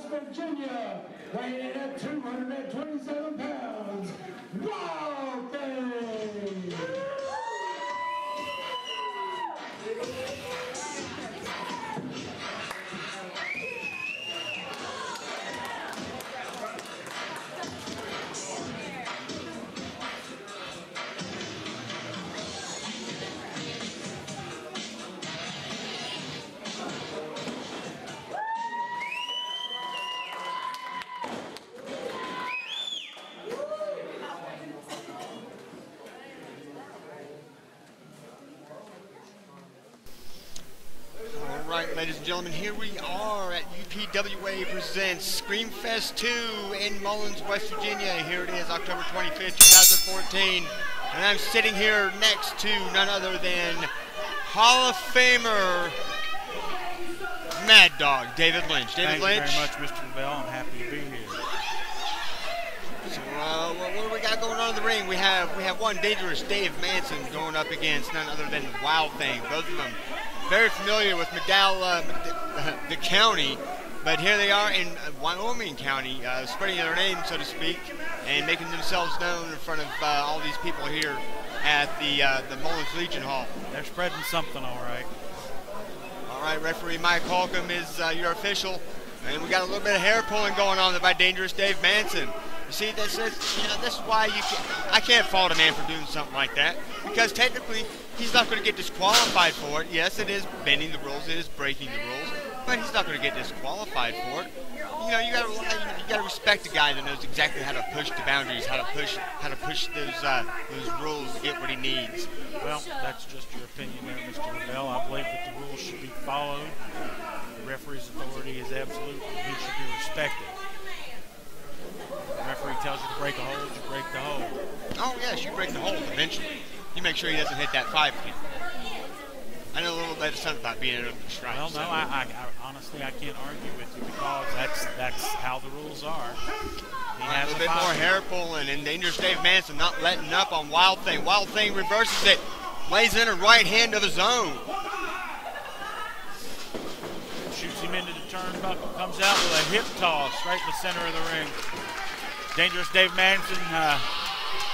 Virginia, weighing in at 227 pounds, Wildthing! Alright, ladies and gentlemen, here we are at UPWA presents Screamfest 2 in Mullens, West Virginia. Here it is, October 25th, 2014. And I'm sitting here next to none other than Hall of Famer Mad Dog, David Lynch. David Lynch. Thank you very much, Mr. Bell. I'm happy to be here. So, what do we got going on in the ring? We have one dangerous Dave Manson going up against none other than Wildthing. Both of them very familiar with McDowell, the county, but here they are in Wyoming County, spreading their name, so to speak, and making themselves known in front of all these people here at the Mullens Legion Hall. They're spreading something, all right. All right, referee Mike Holcomb is your official, and we got a little bit of hair pulling going on by dangerous Dave Manson. You see, this is why I can't fault a man for doing something like that, because technically he's not going to get disqualified for it. Yes, it is bending the rules, it is breaking the rules, but he's not going to get disqualified for it. You know, you got to respect a guy that knows exactly how to push the boundaries, how to push those rules to get what he needs. Well, that's just your opinion there, Mr. Lavelle. I believe that the rules should be followed. The referee's authority is absolute, and he should be respected. The referee tells you to break a hold, you break the hold. Oh yes, you break the hold eventually. You make sure he doesn't hit that 5 again. I know a little bit of something about being able to strike. Well, no, I honestly I can't argue with you because that's how the rules are. He has a little bit more hair pulling, and dangerous Dave Manson not letting up on Wildthing. Wildthing reverses it, lays in a right hand of his own. Shoots him into the turnbuckle, comes out with a hip toss right in the center of the ring. Dangerous Dave Manson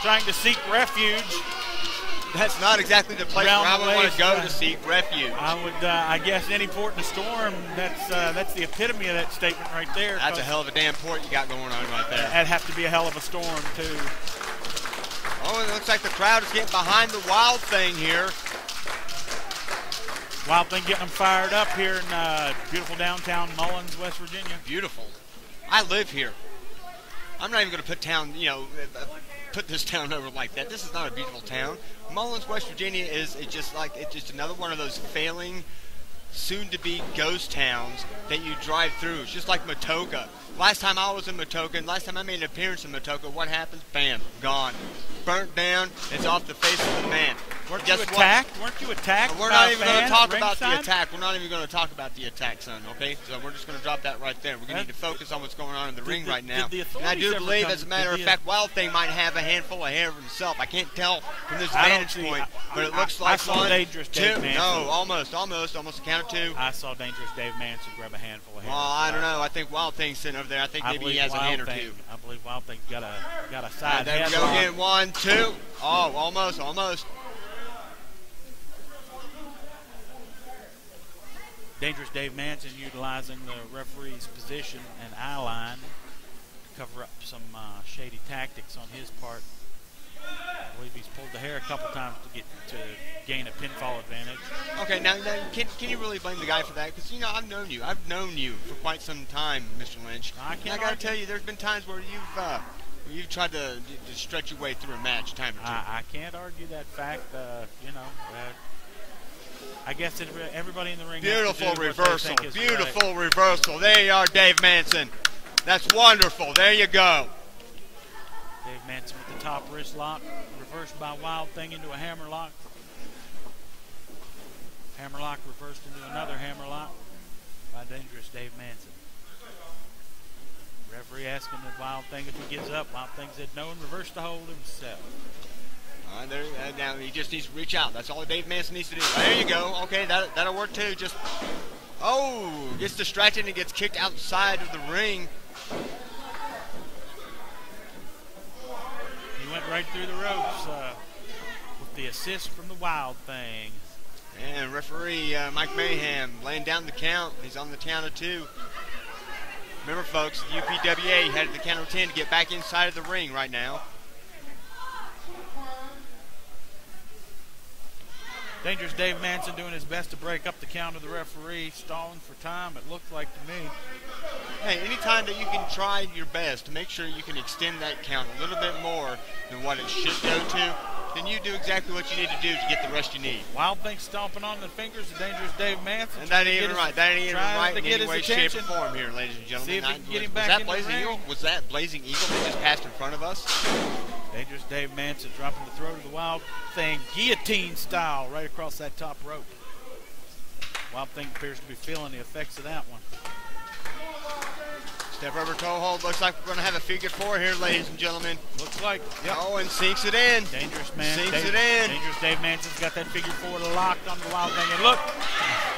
trying to seek refuge. That's not exactly the place where I would want to go to seek refuge. I would, I guess, any port in a storm. That's the epitome of that statement right there. That's a hell of a damn port you got going on right there. That'd have to be a hell of a storm too. Oh, it looks like the crowd is getting behind the Wildthing here. Wildthing getting them fired up here in beautiful downtown Mullens, West Virginia. Beautiful. I live here. I'm not even going to put this town over like that. This is not a beautiful town. Mullens, West Virginia is just another one of those failing soon-to-be ghost towns that you drive through. It's just like Matoka. Last time I was in Matoka, and last time I made an appearance in Matoka, what happens? Bam, gone. Burnt down, it's off the face of the man. Weren't you attacked? Weren't you attacked? We're not even going to talk about the attack. We're not even going to talk about the attack, son, okay? So we're just going to drop that right there. We're going to need to focus on what's going on in the ring right now. And I do believe, as a matter of fact, Wildthing might have a handful of hair himself. I can't tell from this vantage point, but it looks like one, Dangerous Dave Manson. No, almost a count of two. I saw Dangerous Dave Manson grab a handful of hair. Well, I don't know. I think Wildthing's sitting over there. I think maybe he has a hand or two. I believe Wildthing's got a side there headlock. we go again. 1, 2. Oh, almost. Dangerous Dave Manson utilizing the referee's position and eye line to cover up some shady tactics on his part. I believe he's pulled the hair a couple times to gain a pinfall advantage. Okay, now can you really blame the guy for that? Because, you know, I've known you for quite some time, Mr. Lynch. I got to tell you, there's been times where you've tried to stretch your way through a match time or two. I can't argue that fact. You know, I guess everybody in the ring. Beautiful reversal. Beautiful right. reversal. There you are, Dave Manson. That's wonderful. There you go. Dave Manson with the top wrist lock, reversed by Wildthing into a hammerlock. Hammerlock reversed into another hammerlock by Dangerous Dave Manson. Referee asking the Wildthing if he gives up. Wildthing said no and reversed the hold himself. All right, now he just needs to reach out. That's all Dave Manson needs to do. There you go. Okay, that'll work too. Just, gets distracted and gets kicked outside of the ring. He went right through the ropes with the assist from the Wildthing. And referee Mike Mayhem laying down the count. He's on the count of 2. Remember, folks, UPWA had the count of 10 to get back inside of the ring right now. Dangerous Dave Manson doing his best to break up the count of the referee, stalling for time, it looked like to me. Hey, anytime that you can try your best to make sure you can extend that count a little bit more than what it should go to, then you do exactly what you need to do to get the rest you need. Wildthing stomping on the fingers of Dangerous Dave Manson. And that ain't even right. That ain't even right in any way, shape, or form here, ladies and gentlemen. See if he can get him back in the ring. Was that Blazing Eagle that just passed in front of us? Dangerous Dave Manson dropping the throat of the Wildthing, guillotine style, right across that top rope. Wildthing appears to be feeling the effects of that one. Step over toe hold. Looks like we're going to have a figure 4 here, ladies and gentlemen. Looks like. Yep. Oh, and sinks it in. Dangerous man. Sinks it in. Dangerous Dave Manson's got that figure 4 locked on the Wildthing. And look,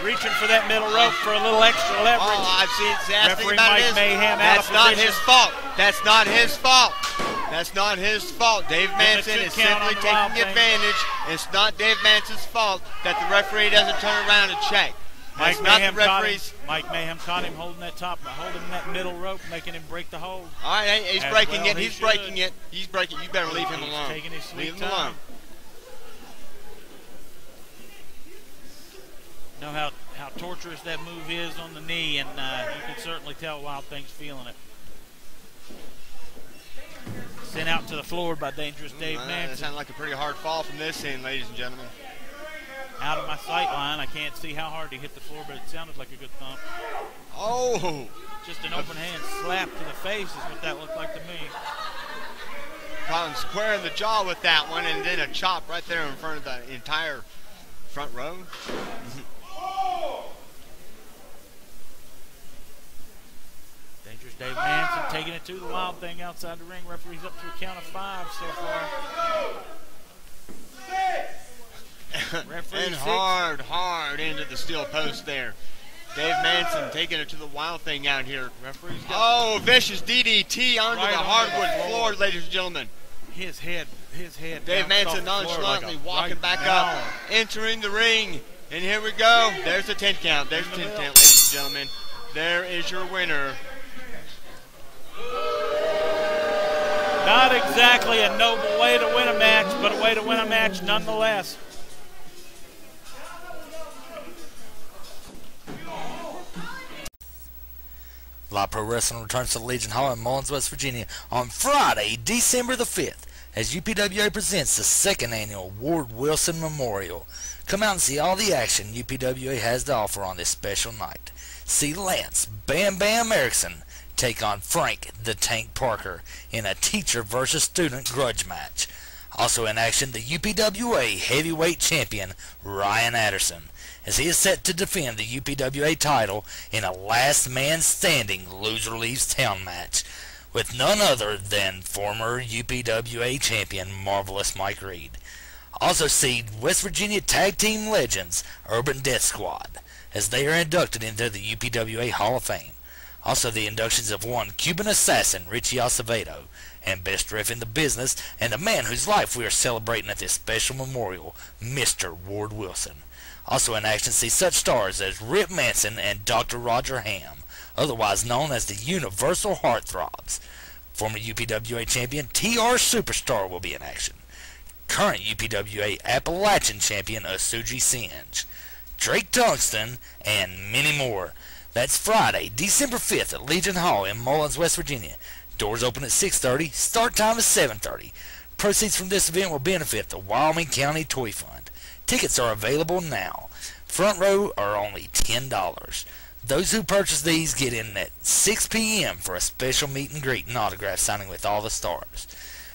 reaching for that middle rope for a little extra leverage. Oh, I've seen it. Referee Mike Mayhem out of position. That's not his fault. That's not his fault. That's not his fault. Dave Manson is simply taking advantage. It's not Dave Manson's fault that the referee doesn't turn around and check. Mike Mayhem caught him holding that middle rope, making him break the hold. All right, he's breaking it. He's breaking it. He's breaking it. You better leave him alone. Taking his sweet leave him time. alone. Know how torturous that move is on the knee, and you can certainly tell Wildthing's feeling it. Sent out to the floor by Dangerous Dave Manson. That sounded like a pretty hard fall from this end, ladies and gentlemen. Out of my sight line, I can't see how hard he hit the floor, but it sounded like a good thump. Oh! Just an open hand slap to the face is what that looked like to me. Caught him square in the jaw with that one, and then a chop right there in front of the entire front row. Dangerous Dave Manson taking it to the Wildthing outside the ring. Referee's up to a count of 5 so far. And hard into the steel post there. Dave Manson taking it to the Wildthing out here. Referee's vicious DDT onto the hardwood floor, ladies and gentlemen. His head. Dave Manson nonchalantly walking back up, entering the ring. And here we go. There's the 10 count. There's the 10 count, ladies and gentlemen. There is your winner. Not exactly a noble way to win a match, but a way to win a match nonetheless. Live Pro Wrestling returns to the Legion Hall in Mullens, West Virginia on Friday, December the 5th as UPWA presents the second annual Ward Wilson Memorial. Come out and see all the action UPWA has to offer on this special night. See Lance Bam Bam Erickson take on Frank the Tank Parker in a teacher versus student grudge match. Also in action, the UPWA heavyweight champion Ryan Anderson, as he is set to defend the UPWA title in a last man standing loser leaves town match with none other than former UPWA champion Marvelous Mike Reed. Also see West Virginia tag team legends Urban Death Squad, as they are inducted into the UPWA Hall of Fame. Also the inductions of one Cuban assassin, Richie Acevedo, and best ref in the business, and the man whose life we are celebrating at this special memorial, Mr. Ward Wilson. Also in action, see such stars as Rip Manson and Dr. Roger Ham, otherwise known as the Universal Heartthrobs. Former UPWA champion TR Superstar will be in action. Current UPWA Appalachian champion Osuji Synge, Drake Tungsten, and many more. That's Friday, December 5th at Legion Hall in Mullens, West Virginia. Doors open at 6:30. Start time is 7:30. Proceeds from this event will benefit the Wyoming County Toy Fund. Tickets are available now. Front row are only $10. Those who purchase these get in at 6 p.m. for a special meet and greet and autograph signing with all the stars.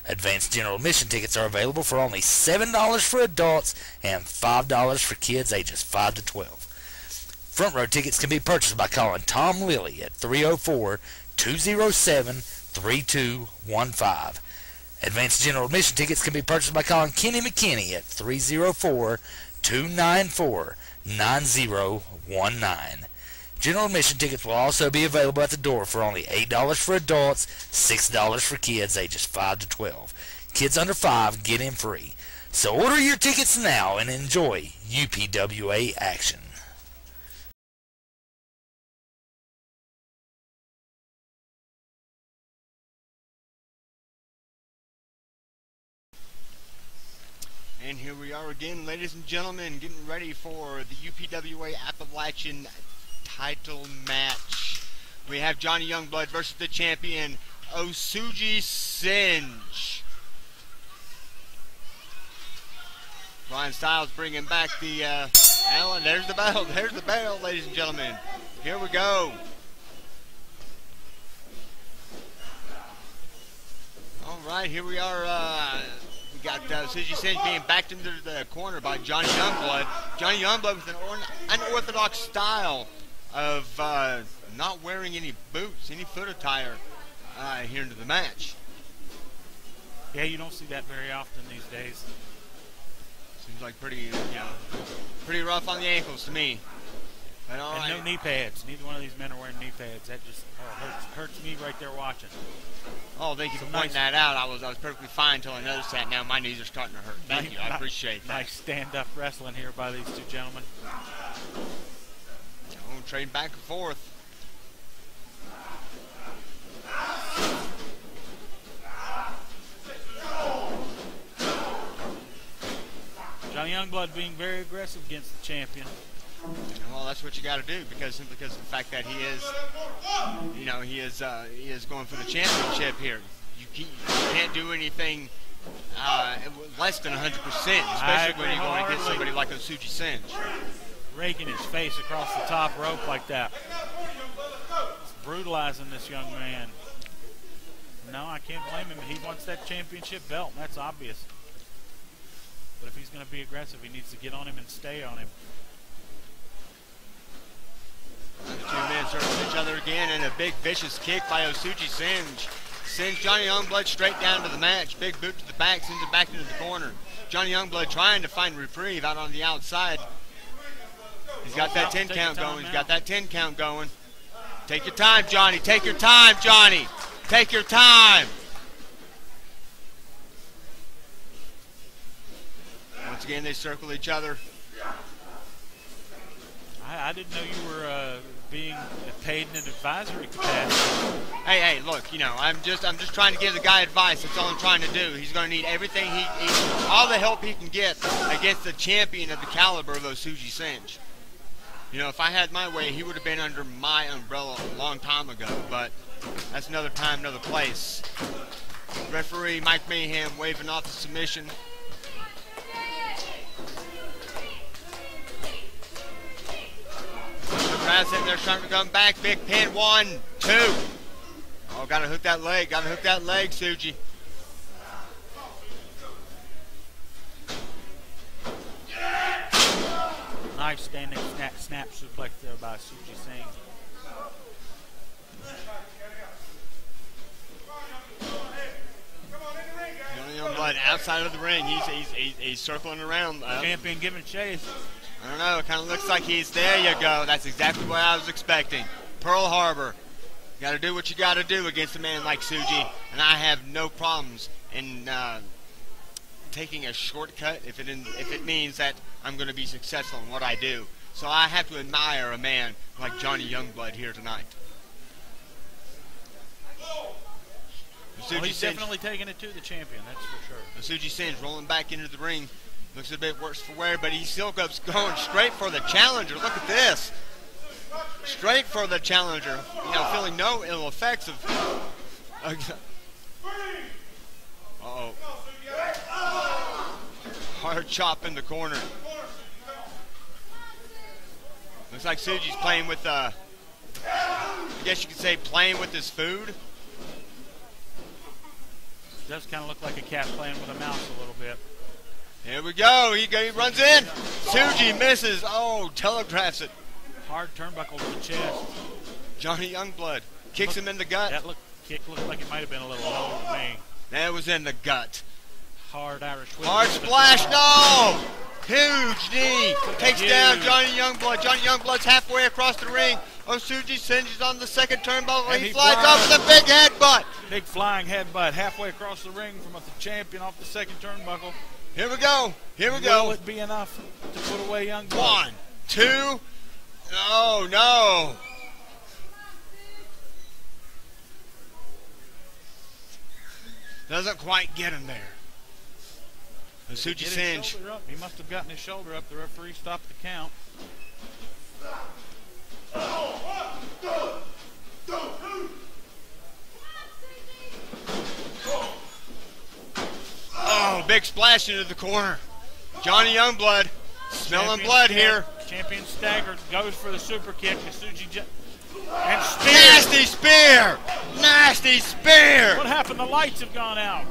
Advanced general admission tickets are available for only $7 for adults and $5 for kids ages 5 to 12. Front row tickets can be purchased by calling Tom Lilly at 304-207-3215. Advanced general admission tickets can be purchased by calling Kenny McKinney at 304-294-9019. General admission tickets will also be available at the door for only $8 for adults, $6 for kids ages 5 to 12. Kids under 5 get in free. So order your tickets now and enjoy UPWA action. And here we are again, ladies and gentlemen, getting ready for the UPWA Appalachian title match. We have Johnny Youngblood versus the champion Osuji Synge. Ryan Styles bringing back the Allen. There's the bell. There's the bell, ladies and gentlemen. Here we go. All right, here we are. We got Osuji Synge being backed into the corner by Johnny Youngblood. Johnny Youngblood with an unorthodox style of not wearing any boots, any foot attire here into the match. Yeah, you don't see that very often these days. Seems like pretty rough on the ankles to me. But all and right. no knee pads. Neither one of these men are wearing knee pads. That just hurts me right there watching. Oh, thank you for pointing that out. I was perfectly fine until I noticed that. Now my knees are starting to hurt. Thank you. I appreciate that. Nice stand-up wrestling here by these two gentlemen. Oh, trading back and forth. Johnny Youngblood being very aggressive against the champion. Well, that's what you got to do simply because of the fact that he is going for the championship here. You can't do anything less than 100%, especially when you're going against somebody like Osuji Synge. Raking his face across the top rope like that. It's brutalizing this young man. No, I can't blame him. He wants that championship belt, and that's obvious. But if he's going to be aggressive, he needs to get on him and stay on him. The two men circle each other again, and a big vicious kick by Osuji Synge. Sends Johnny Youngblood straight down to the match. Big boot to the back, sends him back into the corner. Johnny Youngblood trying to find reprieve out on the outside. He's got that 10 count going. He's got that 10 count going. Take your time, Johnny. Take your time, Johnny. Take your time. Once again, they circle each other. I didn't know you were being paid in an advisory capacity. Hey, look, I'm just trying to give the guy advice. That's all I'm trying to do. He's going to need everything all the help he can get against the champion of the caliber of Osuji Synge. If I had my way, he would have been under my umbrella a long time ago, but that's another time, another place. Referee Mike Mayhem waving off the submission. The crowd's in there trying to come back. Big pin. 1, 2. Oh, gotta hook that leg. Gotta hook that leg, Suji. Nice standing snap suplex there by Osuji Synge. Youngblood outside of the ring. He's circling around. Champion giving chase. I don't know. It kind of looks like he's there. You go. That's exactly what I was expecting. Pearl Harbor. You got to do what you got to do against a man like Suji, and I have no problems in taking a shortcut if it means that I'm going to be successful in what I do. So I have to admire a man like Johnny Youngblood here tonight. Well, he's definitely taking it to the champion, that's for sure. Osuji Synge rolling back into the ring. Looks a bit worse for wear, but he still goes going straight for the challenger. Look at this. Straight for the challenger. You know, feeling no ill effects of... Uh-oh. Hard chop in the corner. Looks like Suji's playing with, I guess you could say playing with his food. Does kind of look like a cat playing with a mouse a little bit. Here we go. He runs in. Suji misses. Oh, telegraphs it. Hard turnbuckle to the chest. Johnny Youngblood kicks him in the gut. That kick looked like it might have been a little low to me. That was in the gut. Hard Irish whip. Hard splash. No. Huge knee. Takes down Johnny Youngblood. Johnny Youngblood's halfway across the ring. Osuji Synge is on the second turnbuckle. He flies off with a big headbutt. Big flying headbutt halfway across the ring from the champion off the second turnbuckle. Here we go. Here we go. Will it be enough to put away Youngblood? 1, 2. Oh, no. Doesn't quite get him there. Osuji Synge. He must have gotten his shoulder up. The referee stopped the count. Oh, big splash into the corner. Johnny Youngblood smelling blood here. Champion staggered, goes for the super kick. Osuji and spear. Nasty spear! Nasty spear! What happened? The lights have gone out.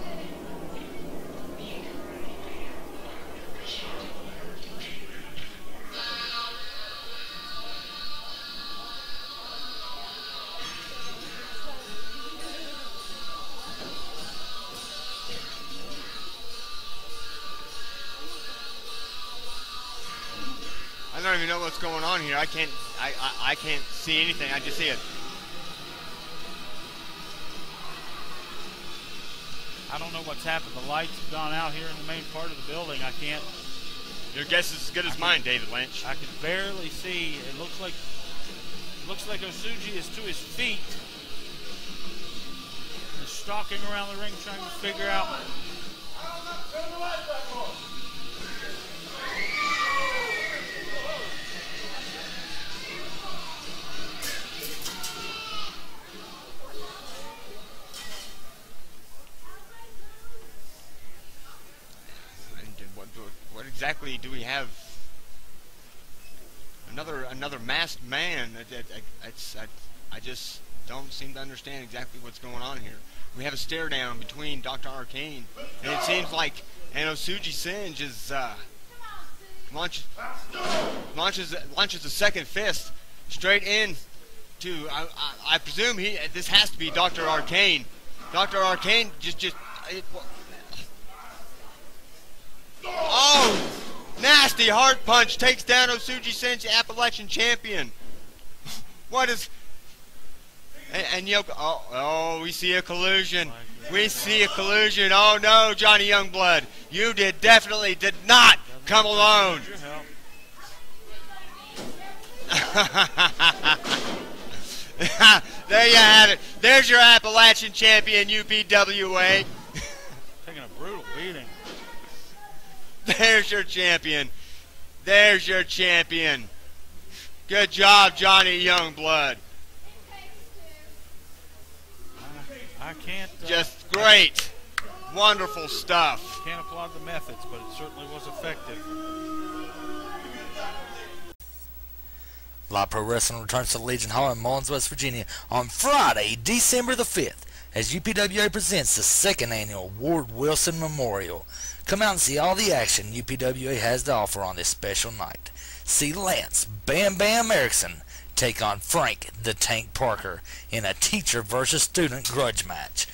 I don't even know what's going on here. I can't see anything. I just see it. I don't know what's happened. The lights have gone out here in the main part of the building. I can't. Your guess is as good as mine, David Lynch. I can barely see. It looks like Osuji is to his feet. He's stalking around the ring trying to figure out. What exactly do we have? Another masked man. I just don't seem to understand exactly what's going on here. We have a stare down between Dr. Arkane, and it seems like Osuji Synge is launches a second fist straight in to I presume this has to be Dr. Arkane. Dr. Arkane oh, nasty hard punch takes down Osuji Synge, the Appalachian champion. What is? And Yoko. Oh, we see a collusion. We see a collusion. Oh no, Johnny Youngblood, you definitely did not come alone. There you have it. There's your Appalachian champion, UPWA. Taking a brutal beating. There's your champion. There's your champion. Good job, Johnny Youngblood. I can't. Just great. Wonderful stuff. Can't applaud the methods, but it certainly was effective. Live Pro Wrestling returns to the Legion Hall in Mullens, West Virginia on Friday, December the 5th, as UPWA presents the second annual Ward Wilson Memorial. Come out and see all the action UPWA has to offer on this special night. See Lance Bam Bam Erickson take on Frank the Tank Parker in a teacher versus student grudge match.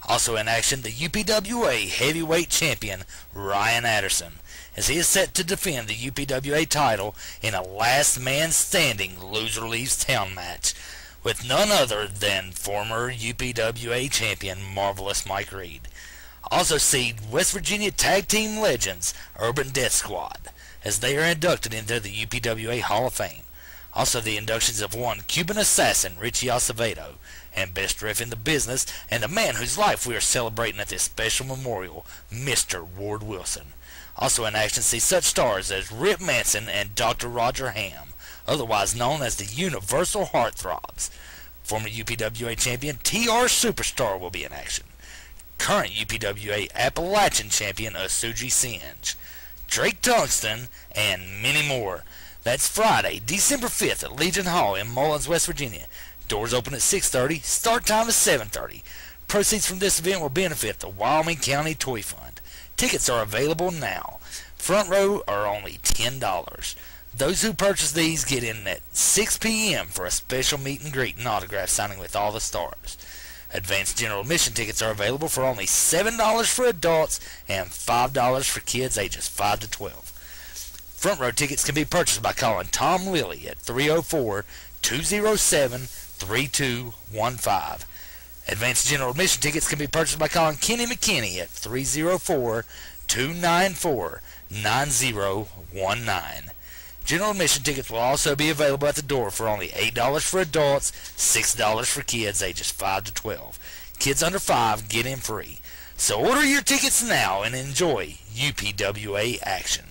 Also in action, the UPWA heavyweight champion Ryan Anderson, as he is set to defend the UPWA title in a last man standing loser leaves town match with none other than former UPWA champion Marvelous Mike Reed. Also see West Virginia Tag Team Legends Urban Death Squad as they are inducted into the UPWA Hall of Fame. Also the inductions of one Cuban assassin Richie Acevedo, and best ref in the business, and the man whose life we are celebrating at this special memorial, Mr. Ward Wilson. Also in action, see such stars as Rip Manson and Dr. Roger Ham, otherwise known as the Universal Heartthrobs. Former UPWA champion TR Superstar will be in action. Current UPWA Appalachian champion Osuji Synge, Drake Tungsten, and many more. That's Friday, December 5th at Legion Hall in Mullens, West Virginia. Doors open at 6:30. Start time is 7:30. Proceeds from this event will benefit the Wyoming County Toy Fund. Tickets are available now. Front row are only $10. Those who purchase these get in at 6 p.m. for a special meet and greet and autograph signing with all the stars. Advanced general admission tickets are available for only $7 for adults and $5 for kids ages 5 to 12. Front row tickets can be purchased by calling Tom Lilly at 304-207-3215. Advanced general admission tickets can be purchased by calling Kenny McKinney at 304-294-9019. General admission tickets will also be available at the door for only $8 for adults, $6 for kids ages 5 to 12. Kids under 5 get in free. So order your tickets now and enjoy UPWA action.